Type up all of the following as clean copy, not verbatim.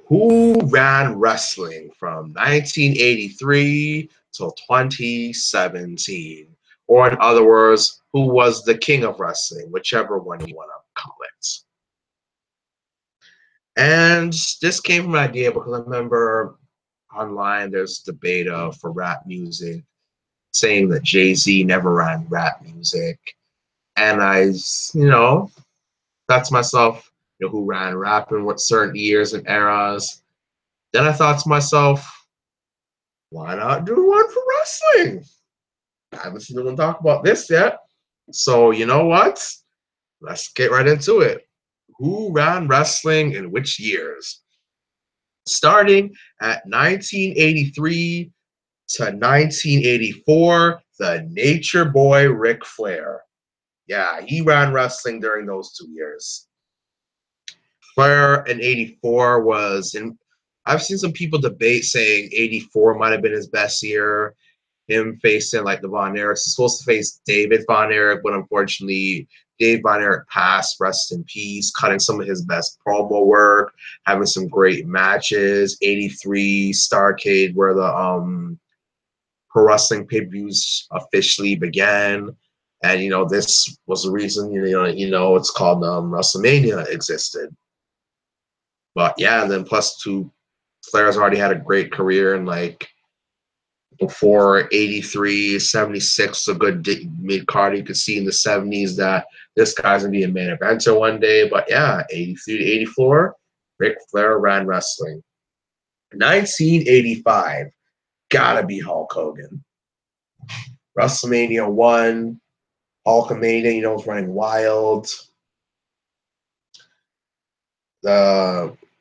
Who ran wrestling from 1983 till 2017? Or in other words, who was the king of wrestling, whichever one you want to call it. And this came from an idea because I remember online there's debate for rap music saying that Jay-Z never ran rap music. And thought to myself, who ran rap in what certain years and eras. Then I thought to myself, why not do one for wrestling? I haven't seen anyone talk about this yet. So you know what? Let's get right into it. Who ran wrestling in which years? Starting at 1983 to 1984, the Nature Boy Ric Flair. Yeah, he ran wrestling during those 2 years. Flair in 84 was in. I've seen some people debate saying 84 might have been his best year. Him facing like the Von Erichs. He's supposed to face David Von Erich, but unfortunately, Dave Von Erich passed, rest in peace, cutting some of his best promo work, having some great matches. 83 Starrcade, where the pro wrestling pay-per-views officially began. And this was the reason it's called WrestleMania existed. But yeah, and then plus two, Flair's already had a great career, and like before 83, 76 was a good mid-card. You could see in the 70s that this guy's going to be a main eventer one day. But yeah, 83 to 84, Ric Flair ran wrestling. 1985, gotta be Hulk Hogan. WrestleMania 1, Hulkamania, was running wild.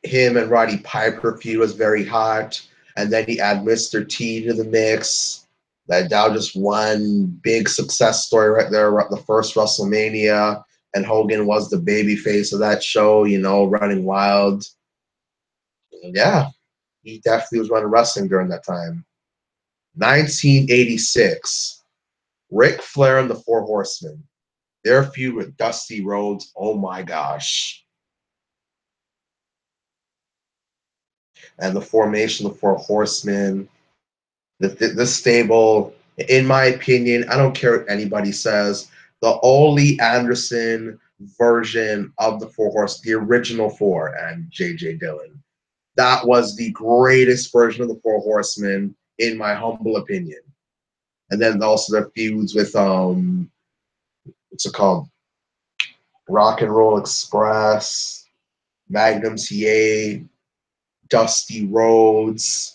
Him and Roddy Piper feud was very hot. And then he add Mr. T to the mix. That was just one big success story right there, the first WrestleMania. And Hogan was the babyface of that show, running wild. And yeah, he definitely was running wrestling during that time. 1986, Ric Flair and the Four Horsemen. Their feud with Dusty Rhodes, oh my gosh. And the formation of the Four Horsemen. The stable, in my opinion, I don't care what anybody says, the Ole Anderson version of the Four Horsemen, the original four, and J.J. Dillon. That was the greatest version of the Four Horsemen, in my humble opinion. And then also their feuds with, what's it called? Rock and Roll Express, Magnum TA, Dusty Rhodes,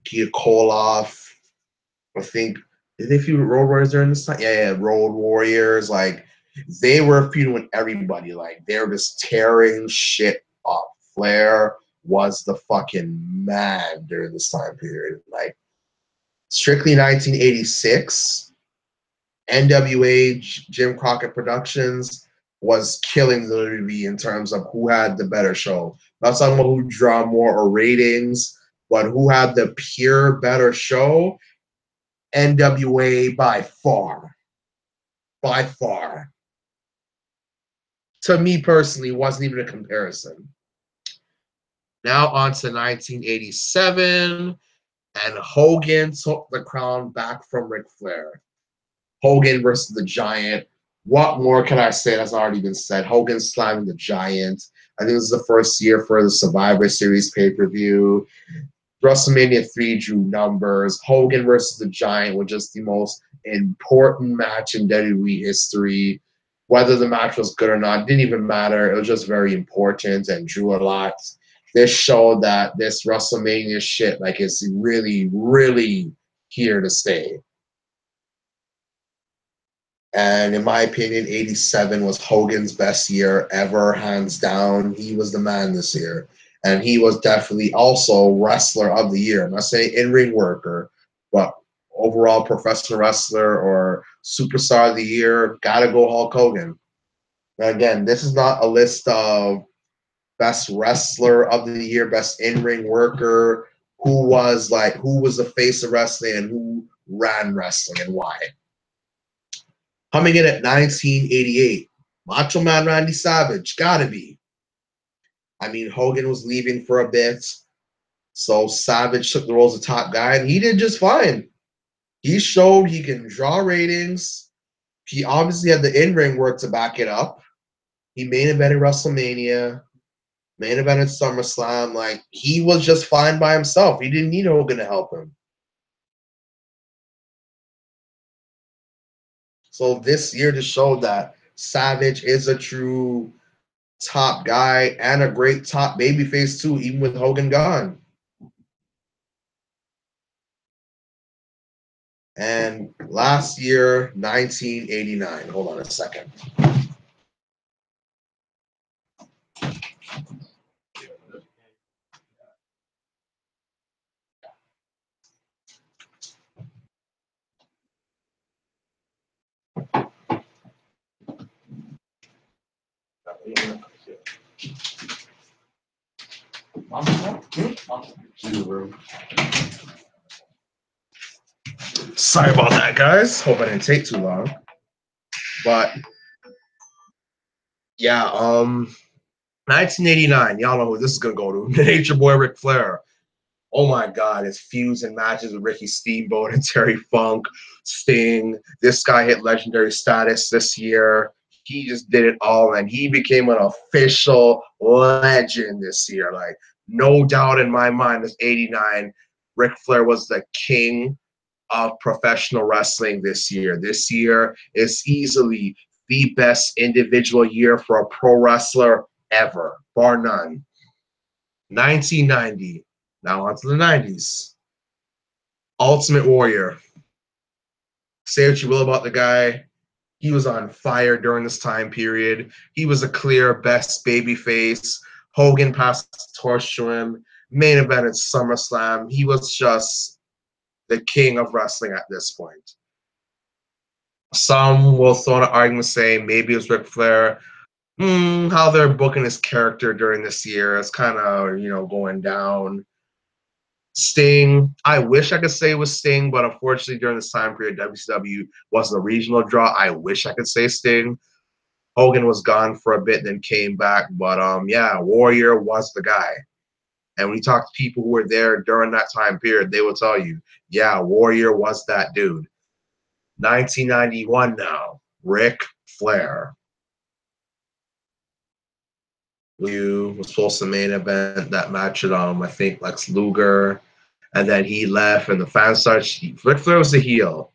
Kia Koloff. I think, did they feud with Road Warriors during this time? Yeah, Road Warriors. Like, they were feuding with everybody. Like, they were just tearing shit up. Flair was the fucking man during this time period. Like, strictly 1986, NWA, Jim Crockett Productions, was killing the WWE in terms of who had the better show. Not talking about who draw more ratings, but who had the pure better show. NWA by far. By far. To me personally, wasn't even a comparison. Now on to 1987, and Hogan took the crown back from Ric Flair. Hogan versus the Giant. What more can I say that's already been said? Hogan slamming the Giant. I think this is the first year for the Survivor Series pay-per-view. WrestleMania 3 drew numbers. Hogan versus the Giant was just the most important match in WWE history. Whether the match was good or not didn't even matter. It was just very important and drew a lot. This showed that this WrestleMania shit, like, is really, really here to stay. And in my opinion, 87 was Hogan's best year ever, hands down. He was the man this year. And he was definitely also wrestler of the year. I'm not saying in-ring worker, but overall professional wrestler or superstar of the year, gotta go Hulk Hogan. And again, this is not a list of best wrestler of the year, best in-ring worker, who was the face of wrestling and who ran wrestling and why. Coming in at 1988, Macho Man Randy Savage, gotta be. I mean, Hogan was leaving for a bit, so Savage took the role as a top guy, and he did just fine. He showed he can draw ratings. He obviously had the in-ring work to back it up. He main evented WrestleMania, main evented SummerSlam. Like, he was just fine by himself. He didn't need Hogan to help him. So this year just showed that Savage is a true top guy and a great top babyface too, even with Hogan gone. And last year, 1989. Hold on a second. Sorry about that, guys. Hope I didn't take too long. But yeah, 1989. Y'all know who this is gonna go to. Nature Boy Ric Flair. Oh my God, his feuds and matches with Ricky Steamboat and Terry Funk, Sting. This guy hit legendary status this year. He just did it all, and he became an official legend this year. Like, no doubt in my mind, this 89, Ric Flair was the king of professional wrestling this year. This year is easily the best individual year for a pro wrestler ever, bar none. 1990. Now on to the 90s. Ultimate Warrior. Say what you will about the guy. He was on fire during this time period. He was a clear best babyface. Hogan passed the torch to him. Main event at SummerSlam. He was just the king of wrestling at this point. Some will throw an argument saying maybe it was Ric Flair. How they're booking his character during this year is kind of, going down. Sting, I wish I could say it was Sting, but unfortunately during this time period, WCW wasn't a regional draw. I wish I could say Sting. Hogan was gone for a bit, then came back. But yeah, Warrior was the guy. And when you talk to people who were there during that time period, they will tell you, yeah, Warrior was that dude. 1991 now, Ric Flair. You was supposed to main event that match at I think Lex Luger, and then he left, and the fans started. Ric Flair was the heel,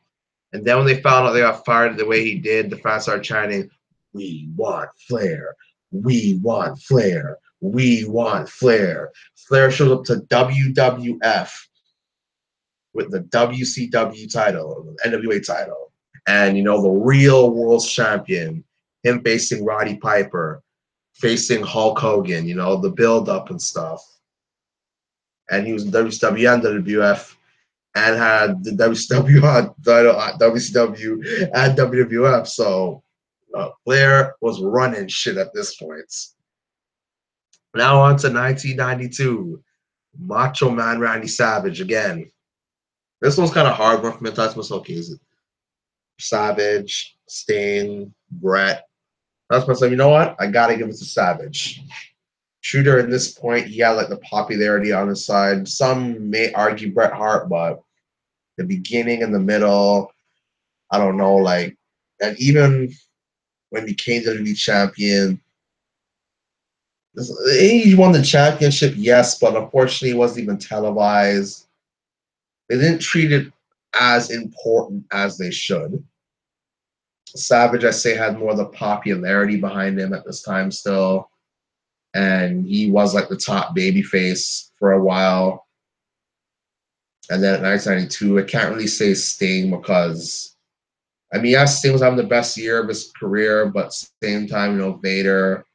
and then when they found out they got fired the way he did, the fans started chanting, "We want Flair, we want Flair, we want Flair." Flair shows up to WWF with the WCW title, the NWA title, and the real world champion, him facing Roddy Piper, facing Hulk Hogan, the build up and stuff. And he was in WCW and WWF and had the WCW title at WCW and WWF. So Flair was running shit at this point. Now on to 1992. Macho Man Randy Savage again. This one's kind of hard one for me to touch myself. Okay, is it Savage, Sting, Brett? That's myself. You know what? I gotta give it to Savage. Shooter at this point, he had like the popularity on his side. Some may argue Bret Hart, but the beginning and the middle, I don't know, like, and even when he became WWE champion, he won the championship, yes, but unfortunately, it wasn't even televised. They didn't treat it as important as they should. Savage, I say, had more of the popularity behind him at this time still, and he was like the top babyface for a while. And then at 1992, I can't really say Sting because, I mean, yes, Sting was having the best year of his career, but at the same time, Vader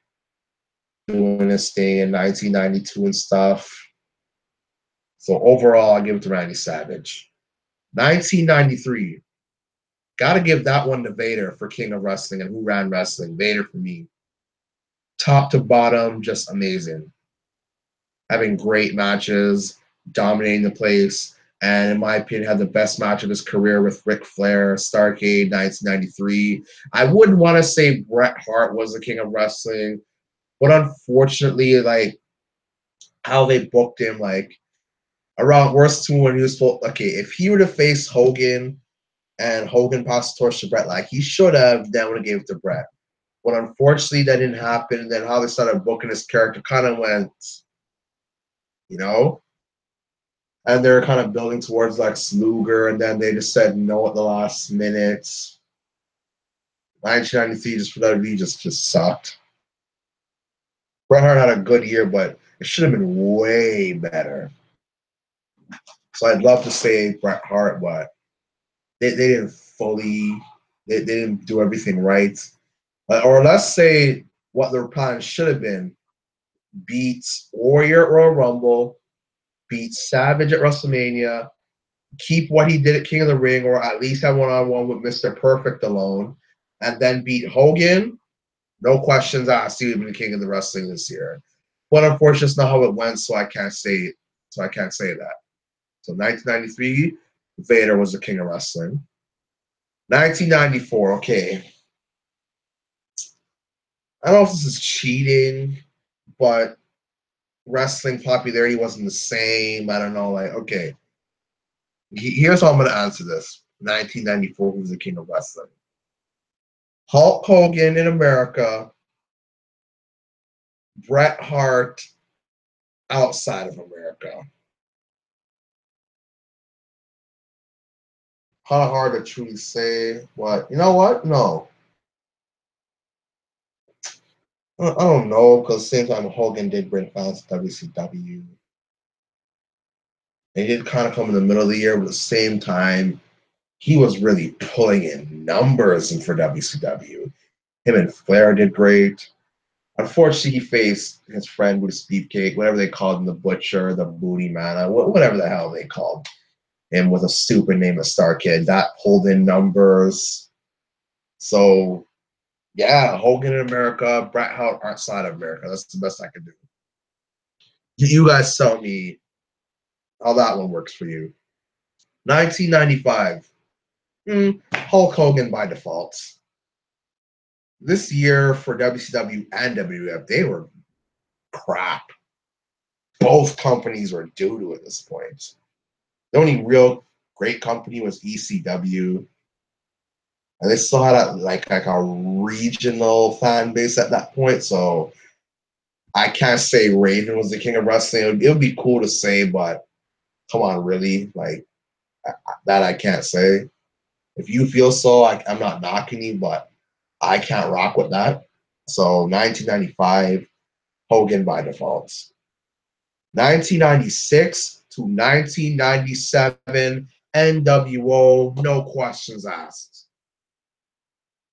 doing his thing in 1992 and stuff. So overall, I'll give it to Randy Savage. 1993, gotta give that one to Vader for King of Wrestling and Who Ran Wrestling. Vader for me. Top to bottom, just amazing. Having great matches, dominating the place, and in my opinion, had the best match of his career with Ric Flair, Starrcade, 1993. I wouldn't want to say Bret Hart was the King of Wrestling, But unfortunately, like how they booked him, like around worst two when he was full. Okay, if he were to face Hogan and Hogan passed the torch to Bret, like he should have, then would have gave it to Bret. But unfortunately, that didn't happen. And then how they started booking his character kind of went, you know, and they're kind of building towards like Luger, and then they just said no at the last minute. 1993 just for WWE just sucked. Bret Hart had a good year, but it should have been way better. So I'd love to say Bret Hart, but they didn't fully, they didn't do everything right. Or let's say what their plan should have been: beat Warrior at Royal Rumble, beat Savage at WrestleMania, keep what he did at King of the Ring, or at least have one-on-one with Mr. Perfect alone, and then beat Hogan. No questions asked. He would have been the king of the wrestling this year. But unfortunately, it's not how it went, so I can't say it. So I can't say that. So 1993, Vader was the king of wrestling. 1994, okay. I don't know if this is cheating, but wrestling popularity wasn't the same. I don't know. Like, okay, here's how I'm going to answer this. 1994, who's the king of wrestling? Hulk Hogan in America, Bret Hart outside of America. Kind of hard to truly say what. You know what? No. I don't know, because same time Hogan did bring fans to WCW. He did kind of come in the middle of the year, but at the same time, he was really pulling in numbers for WCW. Him and Flair did great. Unfortunately, he faced his friend with Beefcake, whatever they called him, the Butcher, the Booty Man, whatever the hell they called him, with a stupid name of Star Kid. That pulled in numbers. So, yeah, Hogan in America, Bret Hart outside of America. That's the best I could do. You guys tell me how that one works for you. 1995. Hulk Hogan by default. This year for WCW and WWF, they were crap. Both companies were due to at this point. The only real great company was ECW, and they still had like a regional fan base at that point. So I can't say Raven was the king of wrestling. It would be cool to say, but come on, really? Like that, I can't say. If you feel so, I'm not knocking you, but I can't rock with that. So 1995, Hogan by default. 1996 to 1997, NWO, no questions asked.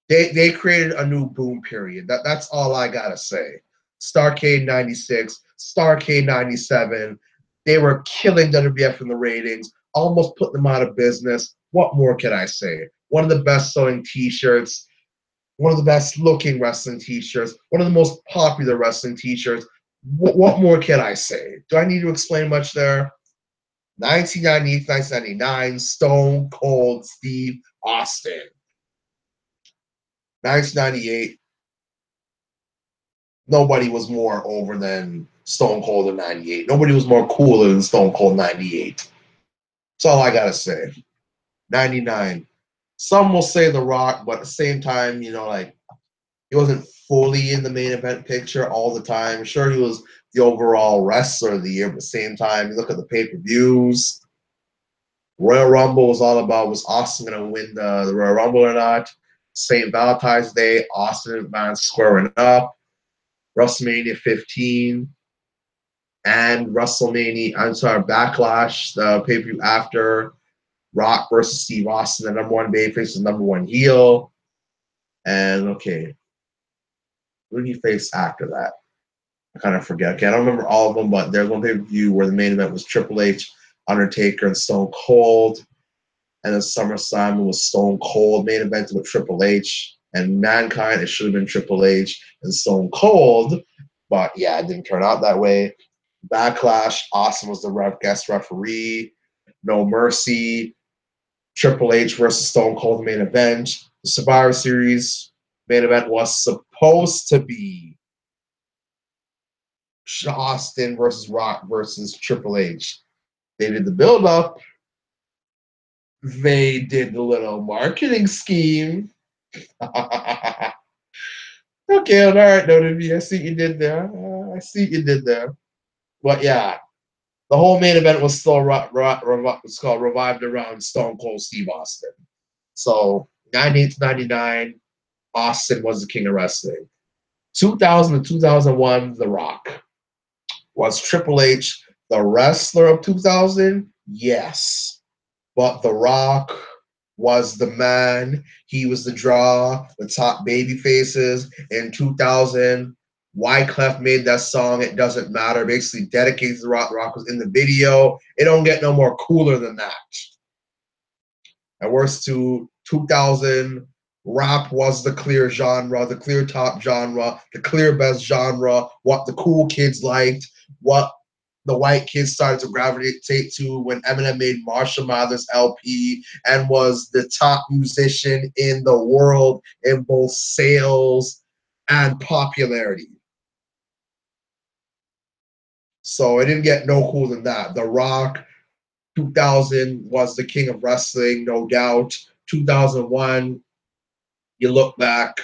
They created a new boom period. That's all I gotta say. Starrcade 96, Starrcade 97. They were killing WWF in the ratings, almost put them out of business. What more can I say? One of the best selling t-shirts, one of the best looking wrestling t-shirts, one of the most popular wrestling t-shirts. What more can I say? Do I need to explain much there? 1998, 1999, Stone Cold Steve Austin. 1998, nobody was more over than Stone Cold in 98. Nobody was more cooler than Stone Cold 98. That's all I gotta say. 99. Some will say The Rock, but at the same time, like he wasn't fully in the main event picture all the time. Sure, he was the overall wrestler of the year, but at the same time, you look at the pay-per-views. Royal Rumble was all about, was Austin going to win the Royal Rumble or not? St. Valentine's Day, Austin and Vance squaring up. WrestleMania 15 and Backlash, the pay-per-view after, Rock versus Steve Austin, the number one babyface, the number one heel. And okay, who did he face after that? I kind of forget. Okay, I don't remember all of them, but there's one pay-per-view where the main event was Triple H, Undertaker, and Stone Cold. And then SummerSlam was Stone Cold main event with Triple H and Mankind. It should have been Triple H and Stone Cold, but yeah, it didn't turn out that way. Backlash, Austin was the guest referee. No Mercy, Triple H versus Stone Cold main event. The Survivor Series main event was supposed to be Austin versus Rock versus Triple H. They did the build up. They did the little marketing scheme. Okay, all right, WWE. I see what you did there. I see what you did there. But yeah, the whole main event was still was called revived around Stone Cold Steve Austin. So 98 to 99, Austin was the king of wrestling. 2000 to 2001, The Rock. Was Triple H the wrestler of 2000? Yes. But The Rock was the man. He was the draw, the top baby faces. In 2000, Wyclef made that song, It Doesn't Matter, basically dedicated to The Rock. The Rock was in the video. It don't get no more cooler than that. And worse to 2000, rap was the clear genre, the clear top genre, the clear best genre, what the cool kids liked, what the white kids started to gravitate to when Eminem made Marshall Mathers LP and was the top musician in the world in both sales and popularity. So it didn't get no cooler than that. The Rock, 2000 was the king of wrestling, no doubt. 2001, you look back,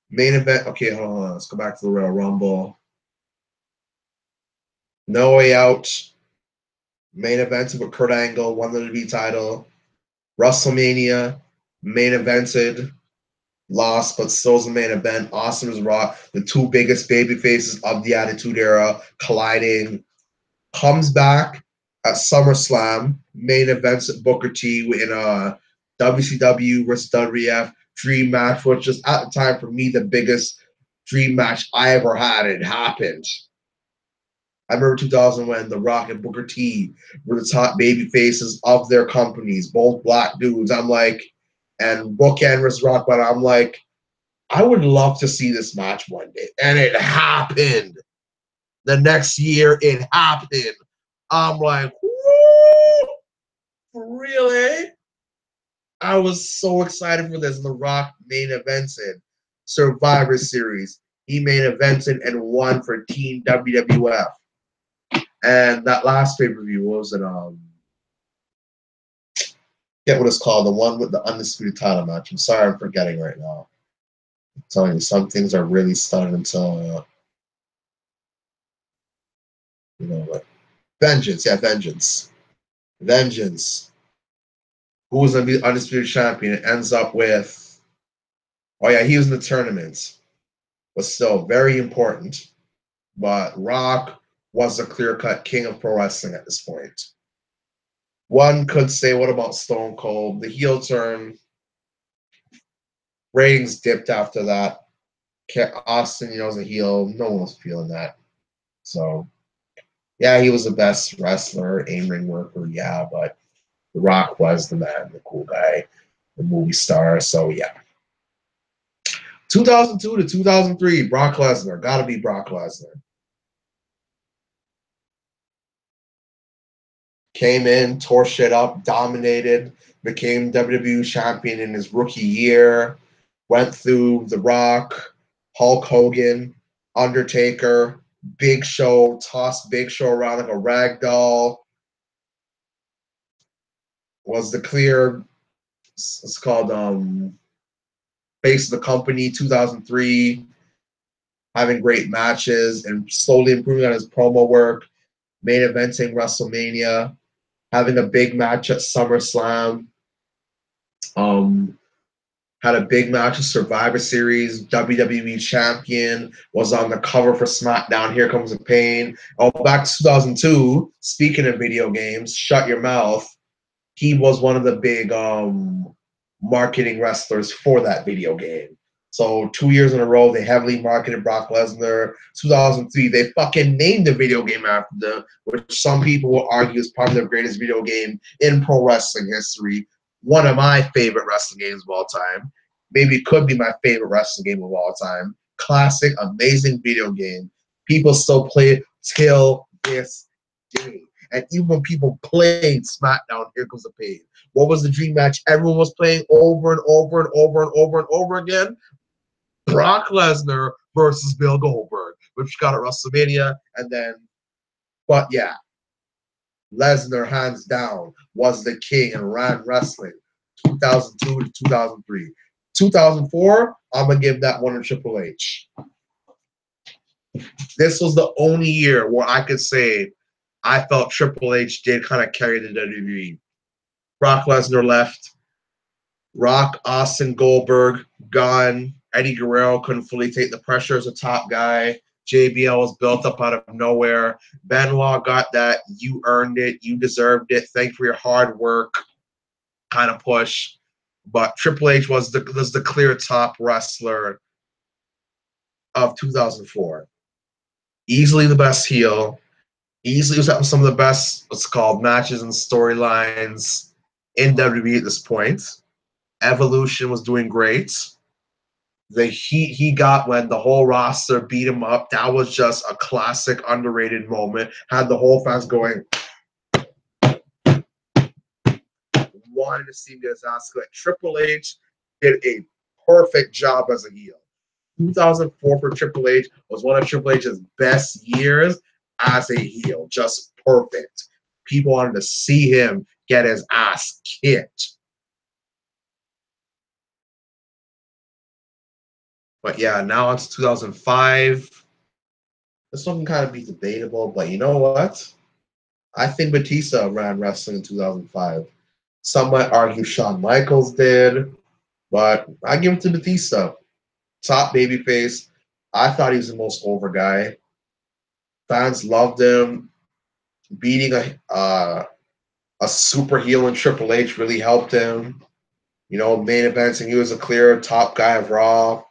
main event. Okay, hold on. Let's go back to the Royal Rumble. No Way Out, main event with Kurt Angle, won the WWE title. WrestleMania, main evented, lost, but still was the main event. Austin was Rock, the two biggest baby faces of the Attitude Era, colliding. Comes back at SummerSlam, main events at Booker T in a WCW versus WWF dream match, which was at the time for me the biggest dream match I ever had. It happened. I remember 2000 when The Rock and Booker T were the top baby faces of their companies, both black dudes. I'm like, and Bookend versus Rock, but I'm like, I would love to see this match one day. And it happened. The next year, it happened. I'm like, woo! For real, eh? I was so excited for this. The Rock main evented Survivor Series. He main evented and won for Team WWF. And that last pay-per-view was it get what it's called, the one with the undisputed title match. I'm sorry, I'm forgetting right now. I'm telling you, some things are really stunning until like Vengeance. Yeah, Vengeance. Vengeance. Who was the undisputed champion? It ends up with, oh yeah, he was in the tournament, but still very important. But Rock was the clear-cut king of pro wrestling at this point. One could say, what about Stone Cold? The heel turn, ratings dipped after that. Austin, as a heel, no one was feeling that. So, yeah, he was the best wrestler, in-ring worker, yeah, but The Rock was the man, the cool guy, the movie star. So, yeah. 2002 to 2003, Brock Lesnar. Gotta be Brock Lesnar. Came in, tore shit up, dominated, became WWE champion in his rookie year, went through The Rock, Hulk Hogan, Undertaker, Big Show, tossed Big Show around like a rag doll, was the clear, it's called face of the company, 2003, having great matches and slowly improving on his promo work, main eventing WrestleMania, having a big match at SummerSlam, had a big match at Survivor Series, WWE champion, was on the cover for SmackDown, Here Comes the Pain. Oh, back to 2002, speaking of video games, Shut Your Mouth, he was one of the big marketing wrestlers for that video game. So 2 years in a row, they heavily marketed Brock Lesnar. 2003, they fucking named the video game after them, which some people will argue is probably the greatest video game in pro wrestling history. One of my favorite wrestling games of all time. Maybe it could be my favorite wrestling game of all time. Classic, amazing video game. People still play it till this day. And even when people played SmackDown, Here Comes the Pain, what was the dream match everyone was playing over and over and over and over and over again? Brock Lesnar versus Bill Goldberg, which got at WrestleMania, and then, but yeah, Lesnar hands down was the king and ran wrestling, 2002 to 2003. 2004, I'm gonna give that one to Triple H. This was the only year where I could say I felt Triple H did kind of carry the WWE. Brock Lesnar left. Rock, Austin, Goldberg, gone. Eddie Guerrero couldn't fully take the pressure as a top guy. JBL was built up out of nowhere. Benoit got that you earned it, you deserved it, thank for your hard work kind of push. But Triple H was the clear top wrestler of 2004. Easily the best heel. Easily was having some of the best, what's called, matches and storylines in WWE at this point. Evolution was doing great. The heat he got when the whole roster beat him up, that was just a classic, underrated moment. Had the whole fans going, wanted to see him get his ass kicked. Triple H did a perfect job as a heel. 2004 for Triple H was one of Triple H's best years as a heel. Just perfect. People wanted to see him get his ass kicked. But yeah, now it's 2005. This one can kind of be debatable, but you know what? I think Batista ran wrestling in 2005. Some might argue Shawn Michaels did, but I give it to Batista. Top babyface. I thought he was the most over guy. Fans loved him. Beating a super heel in Triple H really helped him. You know, main events, and he was a clear top guy of Raw.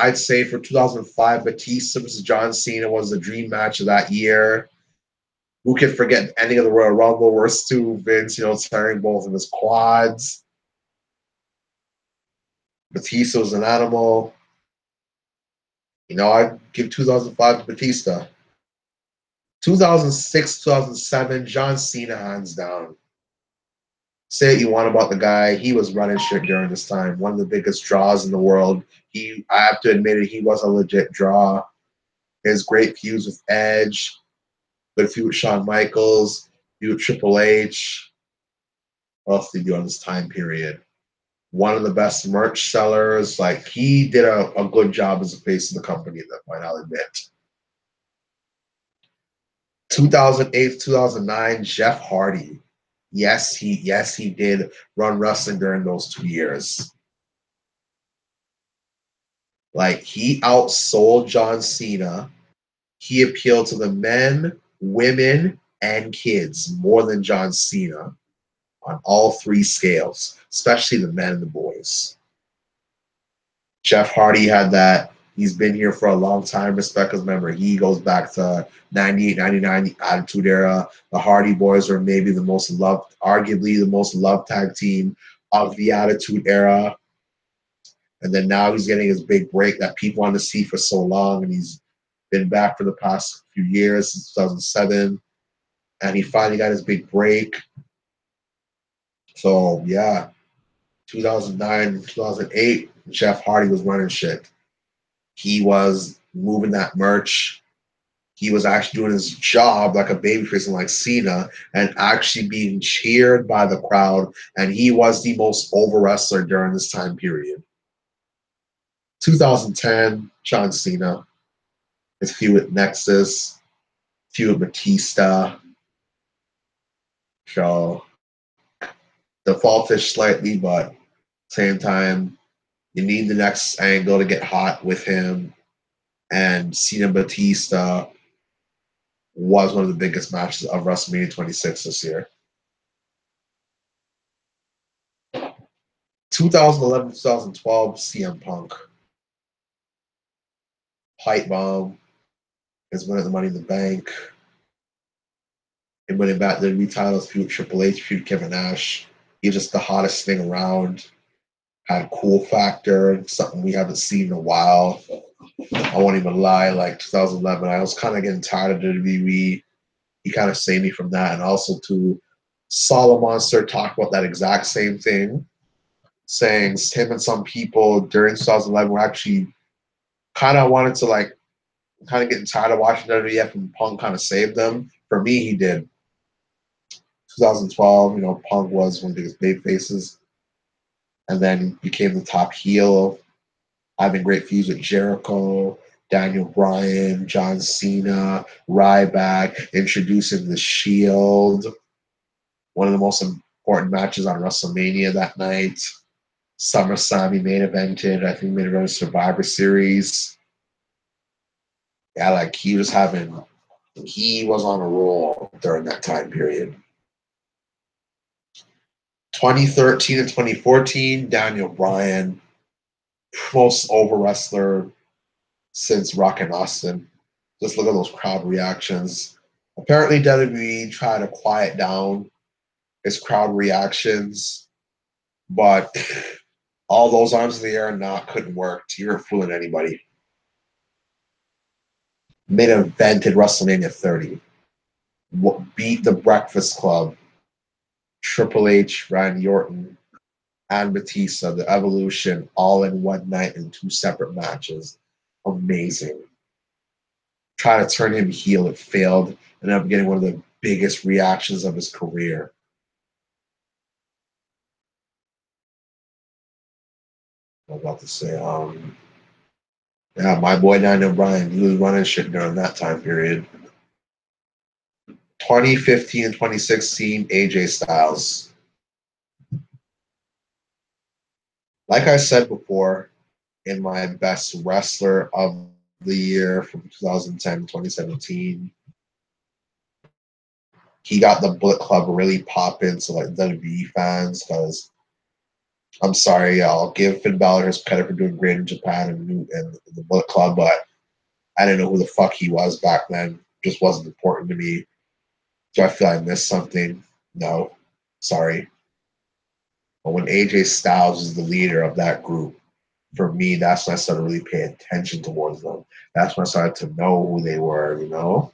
I'd say for 2005, Batista versus John Cena was the dream match of that year. Who can forget the ending of the Royal Rumble where Stu Vince, tearing both of his quads. Batista was an animal. I'd give 2005 to Batista. 2006, 2007, John Cena, hands down. Say what you want about the guy. He was running shit during this time. One of the biggest draws in the world. I have to admit it, he was a legit draw. His great feuds with Edge, good feud with Shawn Michaels, feud with Triple H. What else did he do on this time period? One of the best merch sellers. Like, he did a good job as a face of the company at that point, I'll admit. 2008, 2009, Jeff Hardy. Yes, he did run wrestling during those 2 years. Like, he outsold John Cena. He appealed to the men, women, and kids more than John Cena on all three scales, especially the men and the boys. Jeff Hardy had that. He's been here for a long time. Respect his member. He goes back to 98, 99, the Attitude Era. The Hardy Boys are maybe the most loved, arguably the most loved tag team of the Attitude Era. And then now he's getting his big break that people want to see for so long. And he's been back for the past few years, since 2007. And he finally got his big break. So, yeah, 2009, 2008, Jeff Hardy was running shit. He was moving that merch. He was actually doing his job like a babyface and like Cena and actually being cheered by the crowd. And he was the most over wrestler during this time period. 2010, John Cena. His feud with Nexus, feud with Batista. So, the fall fish slightly, but same time, you need the next angle to get hot with him. And Cena Batista was one of the biggest matches of WrestleMania 26 this year. 2011, 2012, CM Punk. Pipe Bomb. His winning the Money in the Bank. And winning back the retitles, feud Triple H, feud Kevin Nash. He's just the hottest thing around. Had cool factor, something we haven't seen in a while. I won't even lie, like 2011, I was kind of getting tired of WWE. He kind of saved me from that. And also to Solid Monster talk about that exact same thing. saying him and some people during 2011 were actually kind of wanted to like kind of getting tired of watching WWF and Punk kind of saved them. For me, he did. 2012, you know, Punk was one of the biggest baby faces, and then became the top heel, having great feuds with Jericho, Daniel Bryan, John Cena, Ryback, introducing the Shield. One of the most important matches on WrestleMania that night. SummerSlam he main evented. I think main evented Survivor Series. Yeah, like he was on a roll during that time period. 2013 and 2014, Daniel Bryan, most over wrestler since Rock Austin. Just look at those crowd reactions. Apparently, WWE tried to quiet down his crowd reactions, but all those arms in the air couldn't work. You weren't fooling anybody. Main evented WrestleMania 30. Beat the Breakfast Club, Triple H, Randy Orton, and Batista, the Evolution, all in one night in two separate matches. Amazing. Try to turn him heel, it failed, and ended up getting one of the biggest reactions of his career. I was about to say, yeah, my boy Daniel Bryan, he was running shit during that time period. 2015 and 2016, AJ Styles. Like I said before, in my best wrestler of the year from 2010 to 2017, he got the Bullet Club really popping to like WWE fans because I'm sorry, I'll give Finn Balor his credit for doing great in Japan and the Bullet Club, but I didn't know who the fuck he was back then. Just wasn't important to me. Do I feel I missed something? No. Sorry. But when AJ Styles is the leader of that group, for me, that's when I started really paying attention towards them. That's when I started to know who they were, you know?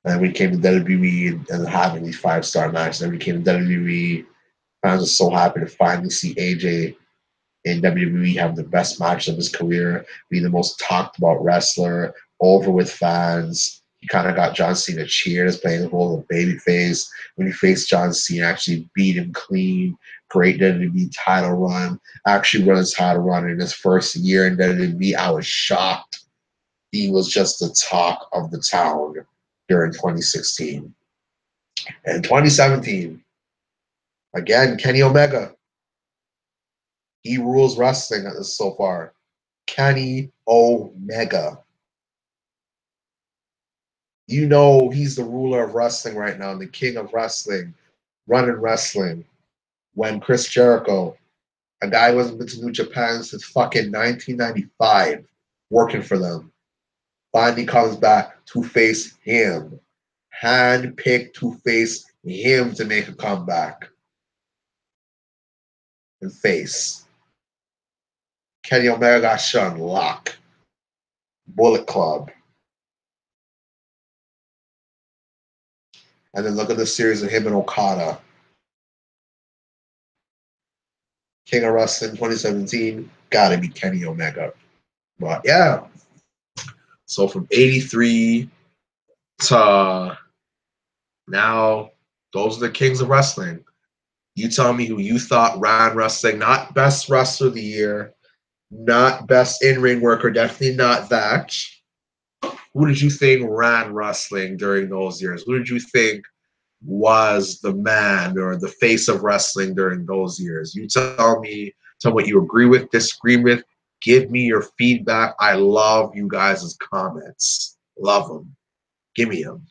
And we came to WWE and having these 5-star matches. Then we came to WWE. I was just so happy to finally see AJ in WWE having the best match of his career, being the most talked about wrestler, over with fans. He kind of got John Cena cheers, playing the role of babyface. When he faced John Cena, actually beat him clean. Great WWE title run. Actually won his title run in his first year in WWE. I was shocked. He was just the talk of the town during 2016. And 2017, again, Kenny Omega. He rules wrestling so far. Kenny Omega. You know he's the ruler of wrestling right now, the king of wrestling, running wrestling. When Chris Jericho, a guy who hasn't been to New Japan since fucking 1995, working for them, finally comes back to face him. Handpicked to face him to make a comeback. And face. Kenny Omega got shut on lock. Bullet Club. And then look at the series of him and Okada. King of Wrestling 2017, gotta be Kenny Omega. But yeah. So from 83 to now, those are the kings of wrestling. You tell me who you thought ran wrestling, not best wrestler of the year, not best in-ring worker, definitely not that. Who did you think ran wrestling during those years? Who did you think was the man or the face of wrestling during those years? You tell me what you agree with, disagree with. Give me your feedback. I love you guys' comments. Love them. Give me them.